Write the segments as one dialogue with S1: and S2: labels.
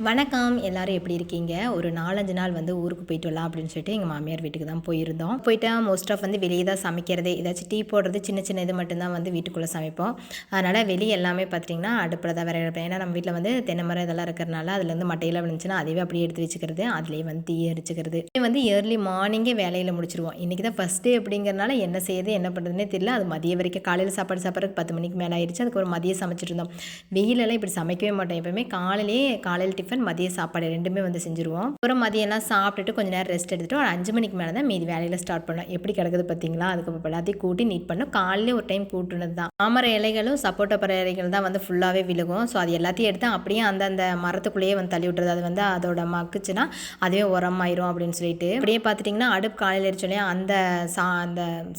S1: வணக்கம். எல்லாரும் எப்படி இருக்கீங்க? ஒரு 4, 5 நாள் வந்து ஊருக்கு போயிட்டு வரலாம் அப்படின்னு சொல்லிட்டு எங்கள் மாமியார் வீட்டுக்கு தான் போயிருந்தோம். போயிட்டா மோஸ்ட் ஆஃப் வந்து வெளியே தான் சமைக்கிறதே. ஏதாச்சும் டீ போடுறது சின்ன சின்ன இது மட்டும்தான் வந்து வீட்டுக்குள்ளே சமைப்போம். அதனால் வெளியே எல்லாமே பார்த்திங்கன்னா அடுப்பில் தான் விறகு அடுப்பு. ஏன்னா நம்ம வீட்டில் வந்து தென்னை மரம் இதெல்லாம் இருக்கிறனால அதுலேருந்து மட்டையெல்லாம் விழுந்துச்சுன்னா அதுவே அப்படியே எடுத்து வச்சுக்கிறது. அதுலேயே வந்து தீ எரிச்சுக்கிறது. வந்து ஏர்லி மார்னிங்கே வேலையில் முடிச்சிருவோம். இன்றைக்கி தான் ஃபஸ்ட் டே அப்படிங்கிறனால என்ன செய்யுது என்ன பண்ணுறதுனே தெரியல. அது மதியம் வரைக்கும் காலையில் சாப்பாடுறதுக்கு 10 மணிக்கு மேலே ஆயிடுச்சு. அதுக்கு ஒரு மதியம் சமைச்சிட்டு இருந்தோம். வெயிலெல்லாம் இப்படி சமைக்கவே மாட்டோம். எப்போவுமே காலையில் டிஃபன் மதிய சாப்பாடு ரெண்டுமே வந்து செஞ்சுருவோம். அப்புறம் மதியம்லாம் சாப்பிட்டுட்டு கொஞ்சம் நேரம் ரெஸ்ட் எடுத்துகிட்டு ஒரு 5 மணிக்கு மேலே தான் மீதி வேலையில் ஸ்டார்ட் பண்ணோம். எப்படி கிடக்குது பார்த்தீங்களா? அதுக்கு எல்லாத்தையும் கூட்டி நீட் பண்ணோம். காலையிலே ஒரு டைம் கூட்டுனது தான். மாமர இலைகளும் சப்போட்டா பழ இலைகள் தான் வந்து ஃபுல்லாகவே விழுகும். ஸோ அது எல்லாத்தையும் எடுத்து அப்படியே அந்தந்த மரத்துக்குள்ளேயே வந்து தள்ளி விட்டுறது. அது வந்து அதோட மக்குச்சுன்னா அதுவே உரமாயிரும் அப்படின்னு சொல்லிட்டு அப்படியே பார்த்துட்டிங்கன்னா அடுப்பு காலையில் எரிச்சோன்னே அந்த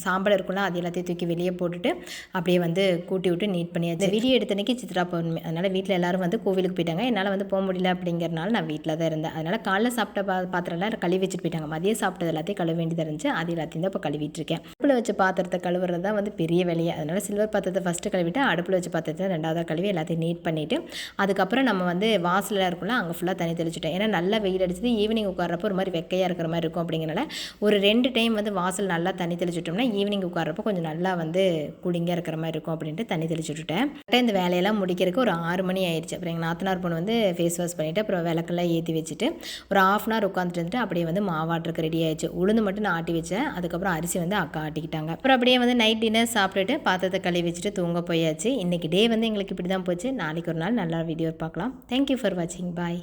S1: சாம்பல் இருக்குல்ல அது எல்லாத்தையும் தூக்கி வெளியே போட்டுட்டு அப்படியே வந்து கூட்டி விட்டு நீட் பண்ணியாச்சு. வீடியோ எடுத்தனைக்கு சித்ரா பௌர்ணமி. அதனால் வீட்டில் எல்லாரும் வந்து கோவிலுக்கு போயிட்டாங்க. என்னால் வந்து போக முடியல அப்படிங்கிறனால நான் வீட்டில் தான் இருந்தேன். அதனால் காலைல சாப்பிட்ட பாத்திரம்லாம் கழுவி வச்சுட்டு போயிட்டாங்க. மதியம் சாப்பிட்டது எல்லாத்தையும் கழுவ வேண்டியதாக இருந்துச்சு. அது எல்லாத்தையும் தான் இப்போ கழுவிட்டு இருக்கேன். அடுப்பில் வச்சு பாத்திரத்தை கழுவுறது தான் வந்து பெரிய வேலையை. அதனால் சில்வர் பாத்திரத்தை ஃபஸ்ட்டு கழுவிட்டு அடுப்பில் வச்சு பாத்திரத்தை ரெண்டாவதாக கழுவி எல்லாத்தையும் நீட் பண்ணிவிட்டு அதுக்கப்புறம் நம்ம வந்து வாசலில் இருக்கும்ல அங்கே ஃபுல்லாக தண்ணி தெளிச்சுட்டேன். ஏன்னா நல்லா வெயில் அடிச்சது ஈவினிங் உட்காரப்போ ஒரு மாதிரி வெக்கையாக இருக்கிற மாதிரி இருக்கும். அப்படிங்கிறனால ஒரு 2 டைம் வந்து வாசல் நல்லா தண்ணி தெளிச்சுட்டோம்னா ஈவினிங் உட்காரப்போ கொஞ்சம் நல்லா வந்து கூலிங்காக இருக்கிற மாதிரி இருக்கும் அப்படின்ட்டு தண்ணி தெளிச்சு விட்டுட்டேன். இந்த வேலையெல்லாம் முடிக்கிறதுக்கு ஒரு 6 மணி ஆயிடுச்சு. அப்புறம் எங்கள் நாத்தனார் பொண்ணு வந்து ஃபேஸ் வாஷ் பண்ணிவிட்டு அப்புறம் விளக்கெல்லாம் ஏற்றி வச்சுட்டு ஒரு 1/2 அன் ஹவர் உட்காந்துட்டு வந்துட்டு அப்படியே வந்து மாவாட்டுறதுக்கு ரெடி ஆயிடுச்சு. உளுந்து மட்டும் நான் ஆட்டி வச்சேன். அதுக்கப்புறம் அரிசி வந்து அக்கா ஆட்டிக்கிட்டாங்க. அப்புறம் அப்படியே வந்து நைட் டின்னர் சாப்பிட்டுட்டு பாத்திரத்தை கழுவி வச்சுட்டு தூங்க போயாச்சு. இன்றைக்கி டே வந்து எங்களுக்கு இப்படி தான் போச்சு. நாளைக்கு ஒரு நாள் நல்லா வீடியோ பார்க்கலாம். தேங்க்யூ ஃபார் வாட்சிங். பாய்.